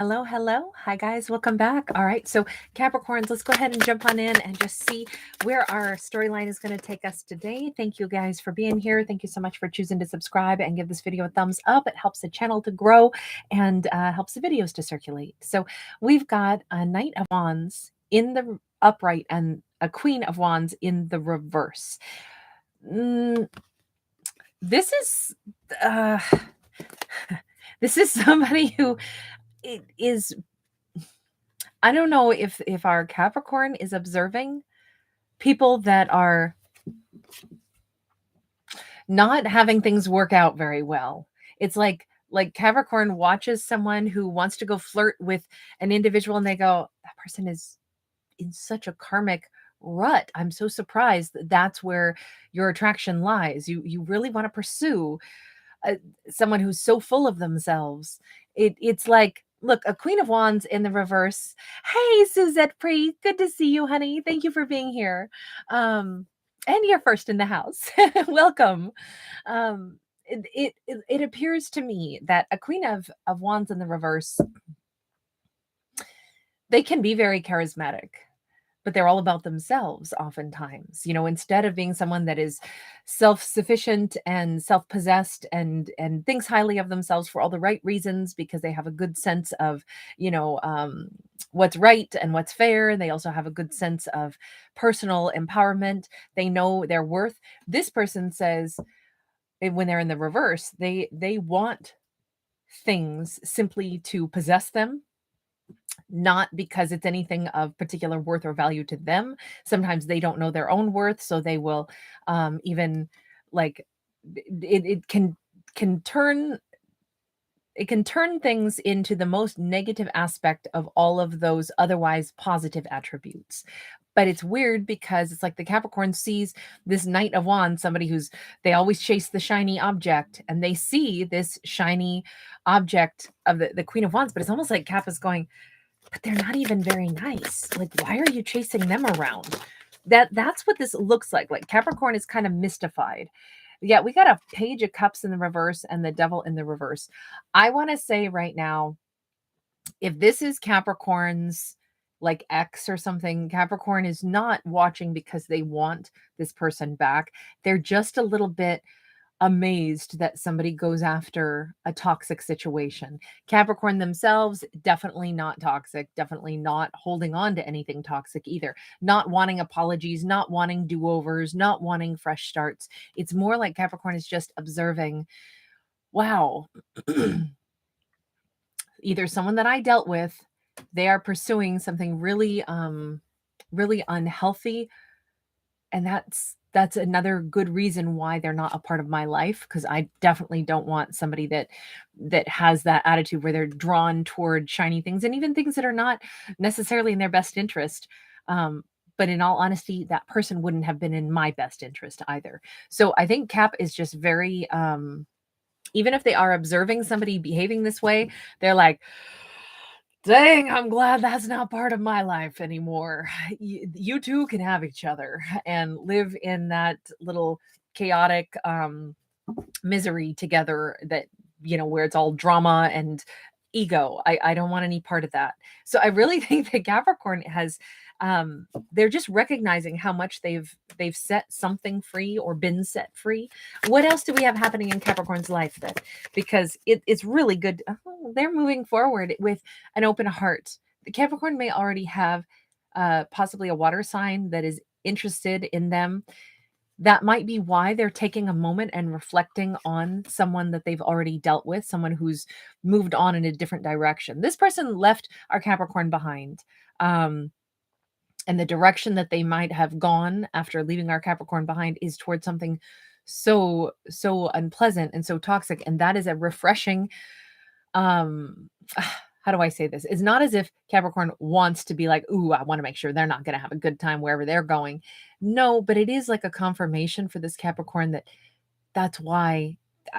Hello, hello. Hi, guys. Welcome back. All right. So, Capricorns, let's go ahead and jump on in and just see where our storyline is going to take us today. Thank you guys for being here. Thank you so much for choosing to subscribe and give this video a thumbs up. It helps the channel to grow and helps the videos to circulate. So, we've got a Knight of Wands in the upright and a Queen of Wands in the reverse. This is. Uh, this is somebody who it is. I don't know if our Capricorn is observing people that are not having things work out very well. It's like Capricorn watches someone who wants to go flirt with an individual and they go, that person is in such a karmic rut. I'm so surprised that's where your attraction lies. You really want to pursue uh, someone who's so full of themselves. It's like, look, a Queen of Wands in the reverse. Hey, Suzette Pre, good to see you, honey. Thank you for being here. And you're first in the house. Welcome. It appears to me that a Queen of Wands in the reverse, they can be very charismatic, but they're all about themselves oftentimes. Instead of being someone that is self-sufficient and self-possessed and thinks highly of themselves for all the right reasons because they have a good sense of, what's right and what's fair, and they also have a good sense of personal empowerment. They know their worth. This person says, when they're in the reverse, they want things simply to possess them, not because it's anything of particular worth or value to them. Sometimes they don't know their own worth, so they will even like it can turn it can turn things into the most negative aspect of all of those otherwise positive attributes. But it's weird because it's like the Capricorn sees this Knight of Wands, somebody they always chase the shiny object, and they see this shiny object of the Queen of Wands, but it's almost like Cap is going, but they're not even very nice. Like, why are you chasing them around? That's what this looks like. Like, Capricorn is kind of mystified. Yeah, we got a Page of Cups in the reverse and the Devil in the reverse. I want to say right now, if this is Capricorn's like ex or something, Capricorn is not watching because they want this person back. They're just a little bit amazed that somebody goes after a toxic situation. Capricorn themselves, definitely not toxic, definitely not holding on to anything toxic either. Not wanting apologies, not wanting do-overs, not wanting fresh starts. It's more like Capricorn is just observing, wow, either someone that I dealt with, they are pursuing something really really unhealthy, and that's another good reason why they're not a part of my life, because I definitely don't want somebody that has that attitude where they're drawn toward shiny things and even things that are not necessarily in their best interest. But in all honesty, that person wouldn't have been in my best interest either. So I think Cap is just very even if they are observing somebody behaving this way, they're like, dang, I'm glad that's not part of my life anymore. You two can have each other and live in that little chaotic misery together, that where it's all drama and ego. I don't want any part of that. So I really think that Capricorn has they're just recognizing how much they've set something free or been set free. What else do we have happening in Capricorn's life then? Because it's really good. Oh, they're moving forward with an open heart. The Capricorn may already have possibly a water sign that is interested in them. That might be why they're taking a moment and reflecting on someone that they've already dealt with, someone who's moved on in a different direction. This person left our Capricorn behind. And the direction that they might have gone after leaving our Capricorn behind is towards something so unpleasant and so toxic. And that is a refreshing, how do I say this? It's not as if Capricorn wants to be like, ooh, I want to make sure they're not going to have a good time wherever they're going. No, but it is like a confirmation for this Capricorn that that's why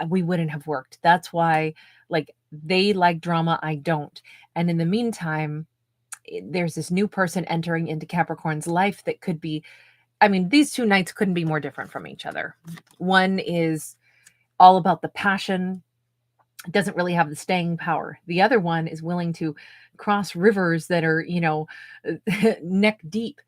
we wouldn't have worked. That's why, like, they like drama, I don't. And in the meantime, there's this new person entering into Capricorn's life that could be, I mean, these two nights couldn't be more different from each other. One is all about the passion doesn't really have the staying power. The other one is willing to cross rivers that are, neck deep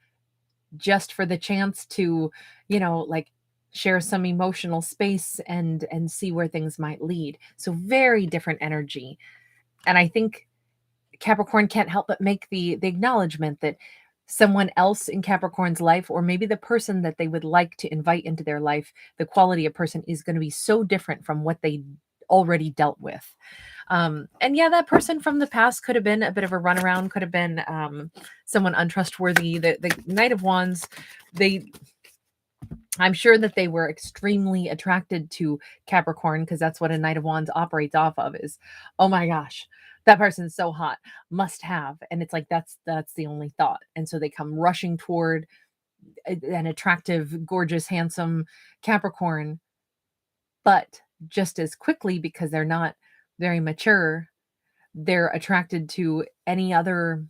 just for the chance to, like share some emotional space and see where things might lead. So very different energy. And I think Capricorn can't help but make the acknowledgement that someone else in Capricorn's life, or maybe the person that they would like to invite into their life, the quality of person is going to be so different from what they already dealt with. And yeah, that person from the past could have been a bit of a runaround, could have been someone untrustworthy. The Knight of Wands, they I'm sure that they were extremely attracted to Capricorn because that's what a Knight of Wands operates off of is, oh my gosh, that person's so hot, must have. And it's like that's the only thought. And so they come rushing toward an attractive, gorgeous, handsome Capricorn, but just as quickly because they're not very mature, they're attracted to any other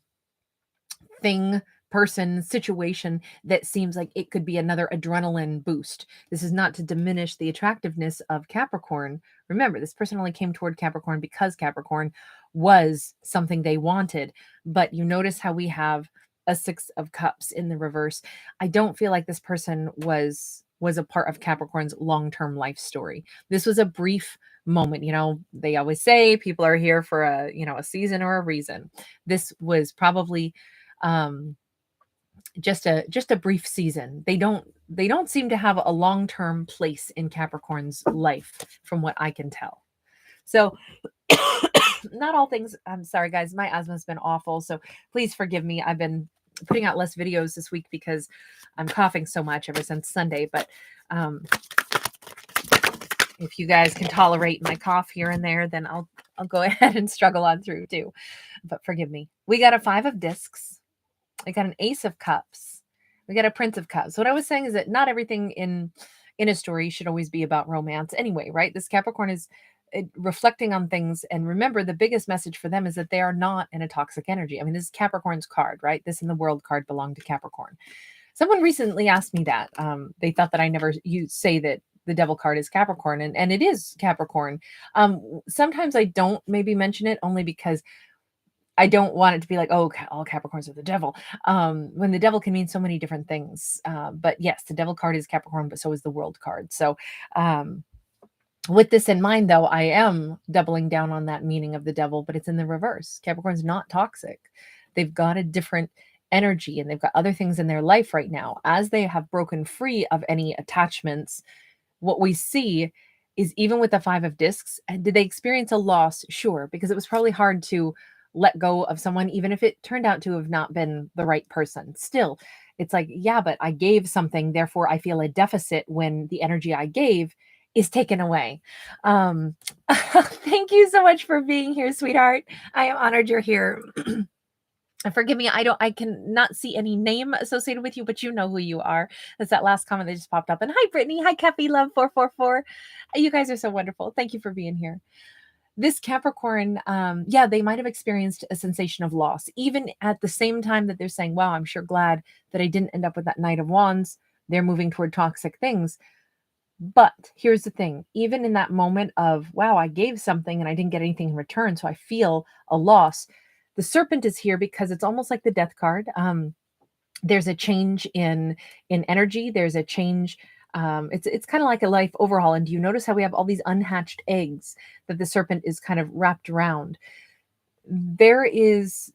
thing, person, situation that seems like it could be another adrenaline boost. This is not to diminish the attractiveness of Capricorn. Remember, this person only came toward Capricorn because Capricorn was something they wanted. But you notice how we have a 6 of Cups in the reverse. I don't feel like this person was a part of Capricorn's long-term life story. This was a brief moment. They always say people are here for a season or a reason. This was probably um just a brief season. They don't seem to have a long-term place in Capricorn's life from what I can tell. So not all things. I'm sorry guys, my asthma's been awful, so please forgive me. I've been putting out less videos this week because I'm coughing so much ever since Sunday, but if you guys can tolerate my cough here and there, then I'll go ahead and struggle on through too. But forgive me. We got a 5 of Discs. I got an Ace of Cups. We got a Prince of Cups. What I was saying is that not everything in a story should always be about romance anyway, right? This Capricorn is reflecting on things, and remember the biggest message for them is that they are not in a toxic energy. I mean, this is Capricorn's card, right? This and the World card belong to Capricorn. Someone recently asked me that. They thought that I never say that the Devil card is Capricorn, and it is Capricorn. Sometimes I don't maybe mention it only because I don't want it to be like, oh, all Capricorns are the devil. When the devil can mean so many different things. But yes, the Devil card is Capricorn, but so is the World card. So um, with this in mind, though, I am doubling down on that meaning of the devil, but it's in the reverse. Capricorn's not toxic. They've got a different energy and they've got other things in their life right now. As they have broken free of any attachments, what we see is even with the 5 of Discs, and did they experience a loss? Sure, because it was probably hard to let go of someone, even if it turned out to have not been the right person. Still, it's like, yeah, but I gave something, therefore I feel a deficit when the energy I gave is taken away. Thank you so much for being here, sweetheart. I am honored you're here. Forgive me, I can not see any name associated with you, but you know who you are. That's that last comment that just popped up. And hi, Brittany. Hi, Kepi Love 444. You guys are so wonderful. Thank you for being here. This Capricorn, yeah, they might have experienced a sensation of loss, even at the same time that they're saying, wow, I'm sure glad that I didn't end up with that Knight of Wands. They're moving toward toxic things. But here's the thing, even in that moment of, wow, I gave something and I didn't get anything in return, so I feel a loss. The Serpent is here because it's almost like the Death card. There's a change in energy. There's a change. It's kind of like a life overhaul. And do you notice how we have all these unhatched eggs that the Serpent is kind of wrapped around? There is,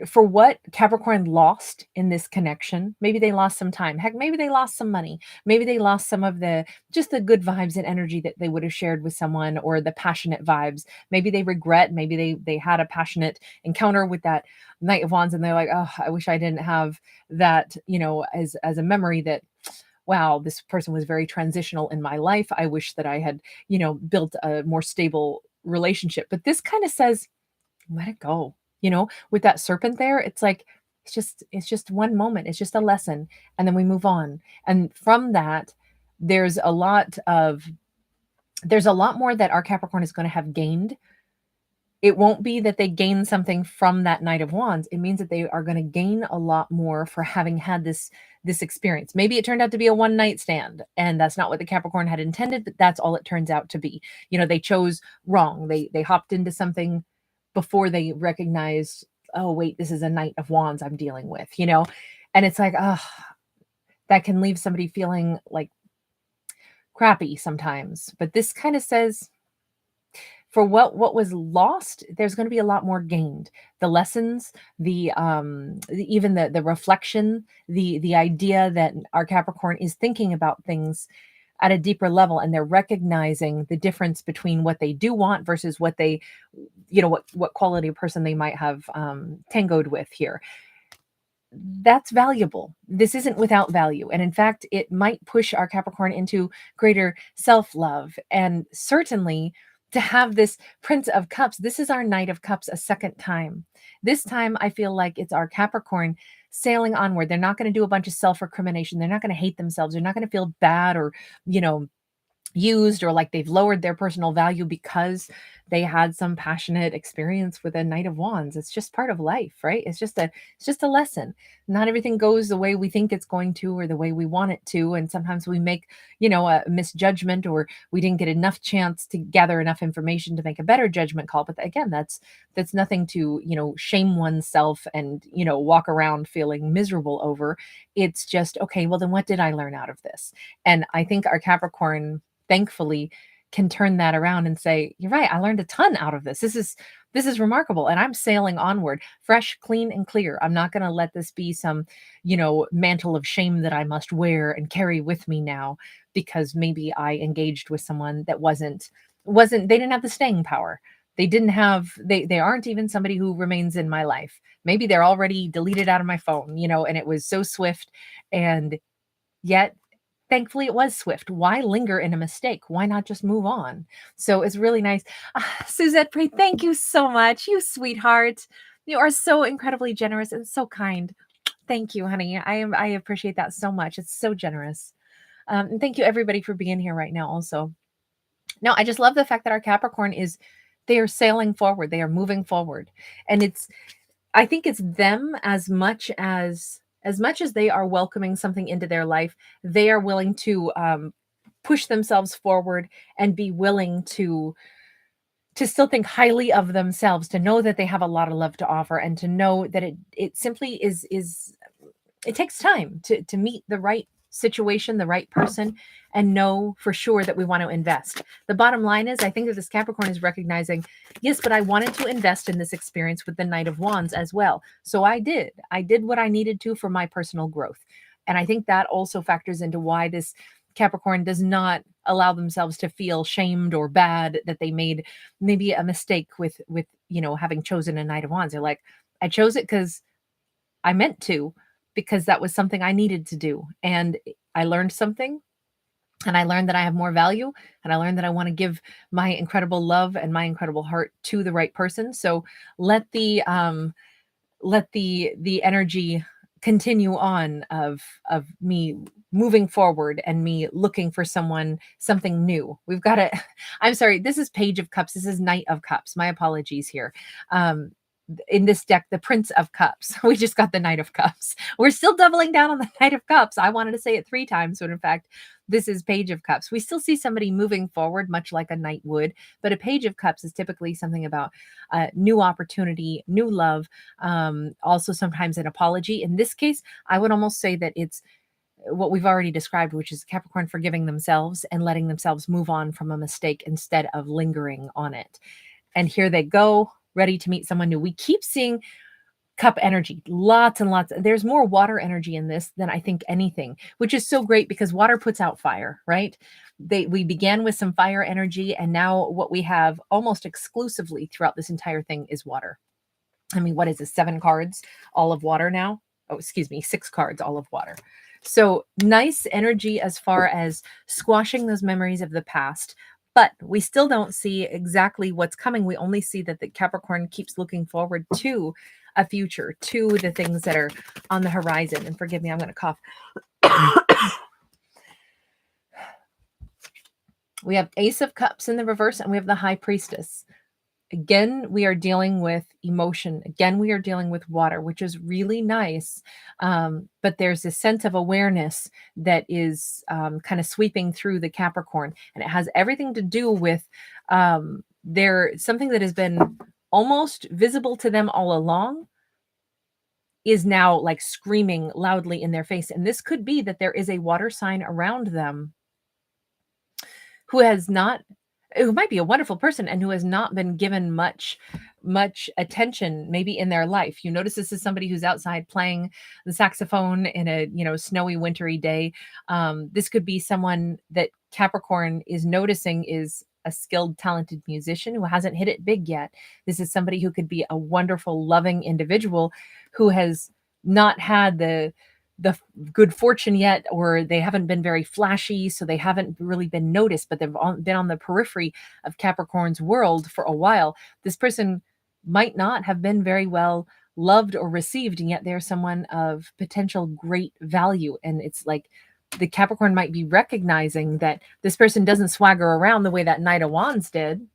for what Capricorn lost in this connection, maybe they lost some time. Heck, maybe they lost some money. Maybe they lost some of the just the good vibes and energy that they would have shared with someone, or the passionate vibes. Maybe they regret, maybe they had a passionate encounter with that Knight of Wands and they're like, oh, I wish I didn't have that, as a memory that, wow, this person was very transitional in my life. I wish that I had, built a more stable relationship. But this kind of says, let it go. With that Serpent there, it's like it's just one moment, it's just a lesson, and then we move on. And from that, there's a lot more that our Capricorn is going to have gained It won't be that they gain something from that Knight of Wands. It means that they are going to gain a lot more for having had this experience. Maybe it turned out to be a one night stand, and that's not what the Capricorn had intended, but that's all it turns out to be. They chose wrong. They hopped into something before they recognized, oh wait, this is a Knight of Wands I'm dealing with. And it's like, oh, that can leave somebody feeling like crappy sometimes. But this kind of says, for what was lost, there's going to be a lot more gained. The lessons, even the reflection, the idea that our Capricorn is thinking about things at a deeper level, and they're recognizing the difference between what they do want versus what they, what quality of person they might have tangoed with here. That's valuable. This isn't without value. And in fact, it might push our Capricorn into greater self love. And certainly to have this Prince of Cups, this is our Knight of Cups a second time. This time, I feel like it's our Capricorn sailing onward. They're not going to do a bunch of self recrimination. They're not going to hate themselves. They're not going to feel bad or, you know, used or like they've lowered their personal value because they had some passionate experience with a Knight of Wands. It's just part of life, right? It's just a lesson. Not everything goes the way we think it's going to or the way we want it to, and sometimes we make, a misjudgment, or we didn't get enough chance to gather enough information to make a better judgment call. But again, that's nothing to, shame oneself and, walk around feeling miserable over. It's just, okay, well then what did I learn out of this? And I think our Capricorn, thankfully, can turn that around and say, you're right, I learned a ton out of this. This is remarkable, and I'm sailing onward, fresh, clean, and clear. I'm not going to let this be some, mantle of shame that I must wear and carry with me now, because maybe I engaged with someone that wasn't they didn't have the staying power. They aren't even somebody who remains in my life. Maybe they're already deleted out of my phone, and it was so swift, and yet thankfully, it was swift. Why linger in a mistake? Why not just move on? So it's really nice. Suzette Pray, thank you so much. You sweetheart. You are so incredibly generous and so kind. Thank you, honey. I appreciate that so much. It's so generous. And thank you everybody for being here right now also. No, I just love the fact that our Capricorn they are sailing forward. They are moving forward. And I think it's them as much as they are welcoming something into their life, they are willing to push themselves forward and be willing to still think highly of themselves, to know that they have a lot of love to offer, and to know that it simply is it takes time to meet the right situation, the right person, and know for sure that we want to invest. The bottom line is, I think that this Capricorn is recognizing, yes, but I wanted to invest in this experience with the Knight of Wands as well. So I did what I needed to for my personal growth. And I think that also factors into why this Capricorn does not allow themselves to feel shamed or bad that they made maybe a mistake with having chosen a Knight of Wands. They're like, I chose it because I meant to, because that was something I needed to do. And I learned something, and I learned that I have more value, and I learned that I want to give my incredible love and my incredible heart to the right person. So let the energy continue on of me moving forward and me looking for something new. We've got to I'm sorry, this is Page of Cups. This is Knight of Cups. My apologies here. In this deck, the Prince of Cups. We just got the Knight of Cups. We're still doubling down on the Knight of Cups. I wanted to say it 3 times, but in fact, this is Page of Cups. We still see somebody moving forward, much like a knight would, but a Page of Cups is typically something about new opportunity, new love, also sometimes an apology. In this case, I would almost say that it's what we've already described, which is Capricorn forgiving themselves and letting themselves move on from a mistake instead of lingering on it. And here they go, ready to meet someone new. We keep seeing cup energy, lots and lots. There's more water energy in this than I think anything, which is so great because water puts out fire, right? We began with some fire energy, and now what we have almost exclusively throughout this entire thing is water. I mean, what is this? 7 cards, all of water now? Oh, excuse me, 6 cards, all of water. So nice energy as far as squashing those memories of the past. But we still don't see exactly what's coming. We only see that the Capricorn keeps looking forward to a future, to the things that are on the horizon. And forgive me, I'm going to cough. We have Ace of Cups in the reverse, and we have the High Priestess. Again, we are dealing with emotion. Again, we are dealing with water, which is really nice. But there's this sense of awareness that is kind of sweeping through the Capricorn, and it has everything to do with something that has been almost visible to them all along is now like screaming loudly in their face. And this could be that there is a water sign around them who has not who might be a wonderful person and who has not been given much attention maybe in their life. You notice this is somebody who's outside playing the saxophone in a, snowy wintry day. This could be someone that Capricorn is noticing is a skilled talented musician who hasn't hit it big yet. This is somebody who could be a wonderful loving individual who has not had the good fortune yet, or they haven't been very flashy, so they haven't really been noticed, but they've been on the periphery of Capricorn's world for a while. This person might not have been very well loved or received, and yet they're someone of potential great value. And it's like the Capricorn might be recognizing that this person doesn't swagger around the way that Knight of Wands did.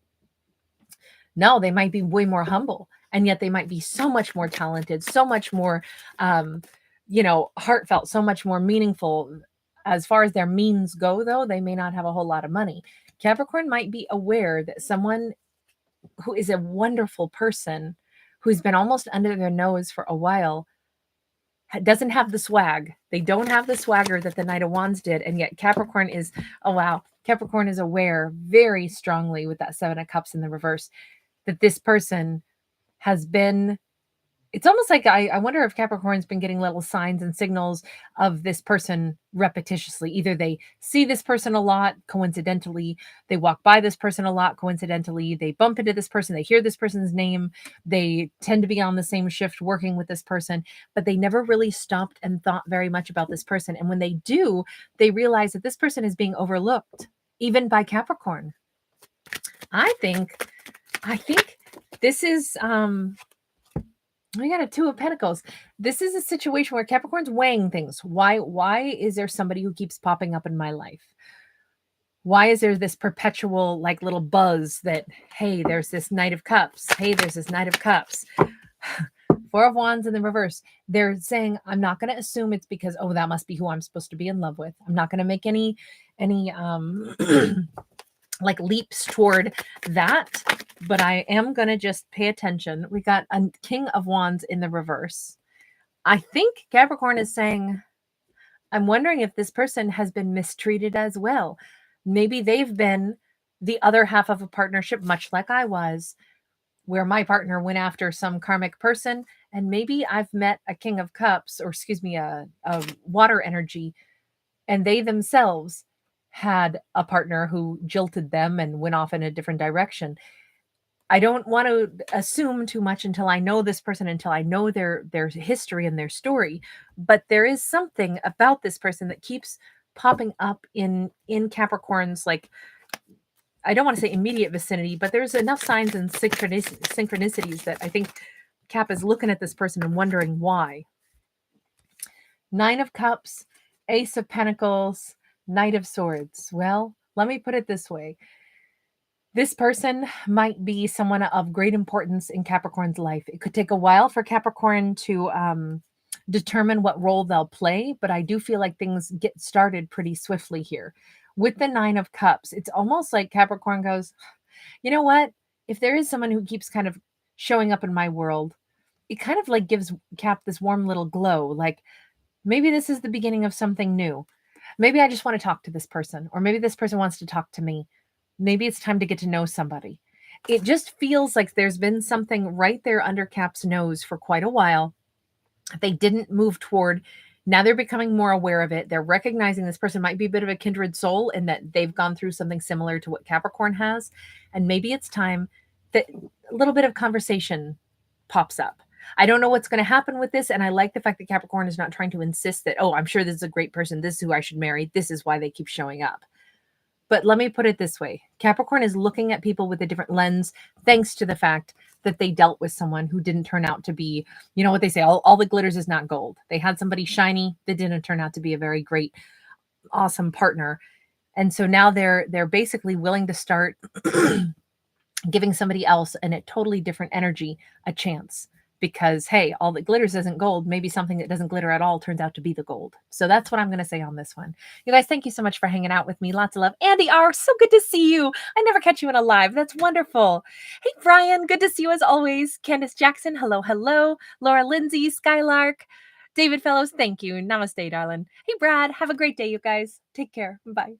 No, they might be way more humble, and yet they might be so much more talented, so much more heartfelt, so much more meaningful. As far as their means go, though, they may not have a whole lot of money. Capricorn might be aware that someone who is a wonderful person, who's been almost under their nose for a while, doesn't have the swag. They don't have the swagger that the Knight of Wands did. And yet Capricorn is, oh wow, Capricorn is aware very strongly with that Seven of Cups in the reverse that this person has been, it's almost like I wonder if Capricorn's been getting little signs and signals of this person repetitiously. Either they see this person a lot coincidentally, they walk by this person a lot coincidentally, they bump into this person, they hear this person's name, they tend to be on the same shift working with this person, but they never really stopped and thought very much about this person. And when they do, they realize that this person is being overlooked, even by Capricorn. I think this is we got a Two of Pentacles. This is a situation where Capricorn's weighing things. Why is there somebody who keeps popping up in my life? Why is there this perpetual like little buzz that, hey, there's this Knight of Cups. Hey, there's this Knight of Cups. Four of Wands in the reverse. They're saying, I'm not going to assume it's because, oh, that must be who I'm supposed to be in love with. I'm not going to make any like leaps toward that, but I am going to just pay attention. We got a King of Wands in the reverse. I think Capricorn is saying, I'm wondering if this person has been mistreated as well. Maybe they've been the other half of a partnership, much like I was, where my partner went after some karmic person, and maybe I've met a King of Cups, or excuse me, a water energy, and they themselves had a partner who jilted them and went off in a different direction. I don't want to assume too much until I know this person, until I know their history and their story. But there is something about this person that keeps popping up in Capricorn's, like, I don't want to say immediate vicinity, but there's enough signs and synchronicities that I think Cap is looking at this person and wondering why. Nine of Cups, Ace of Pentacles, Knight of Swords. Well, let me put it this way. This person might be someone of great importance in Capricorn's life. It could take a while for Capricorn to determine what role they'll play, but I do feel like things get started pretty swiftly here. With the Nine of Cups, it's almost like Capricorn goes, you know what? If there is someone who keeps kind of showing up in my world, it kind of like gives Cap this warm little glow. Like, maybe this is the beginning of something new. Maybe I just want to talk to this person, or maybe this person wants to talk to me. Maybe it's time to get to know somebody. It just feels like there's been something right there under Cap's nose for quite a while. They didn't move toward. Now they're becoming more aware of it. They're recognizing this person might be a bit of a kindred soul and that they've gone through something similar to what Capricorn has. And maybe it's time that a little bit of conversation pops up. I don't know what's going to happen with this. And I like the fact that Capricorn is not trying to insist that, oh, I'm sure this is a great person. This is who I should marry. This is why they keep showing up. But let me put it this way. Capricorn is looking at people with a different lens, thanks to the fact that they dealt with someone who didn't turn out to be, you know what they say, all the glitters is not gold. They had somebody shiny that didn't turn out to be a very great, awesome partner. And so now they're basically willing to start giving somebody else in a totally different energy a chance. Because, hey, all that glitters isn't gold. Maybe something that doesn't glitter at all turns out to be the gold. So that's what I'm going to say on this one. You guys, thank you so much for hanging out with me. Lots of love. Andy R., so good to see you. I never catch you in a live. That's wonderful. Hey, Brian, good to see you as always. Candace Jackson, hello, hello. Laura Lindsay, Skylark. David Fellows, thank you. Namaste, darling. Hey, Brad, have a great day, you guys. Take care. Bye.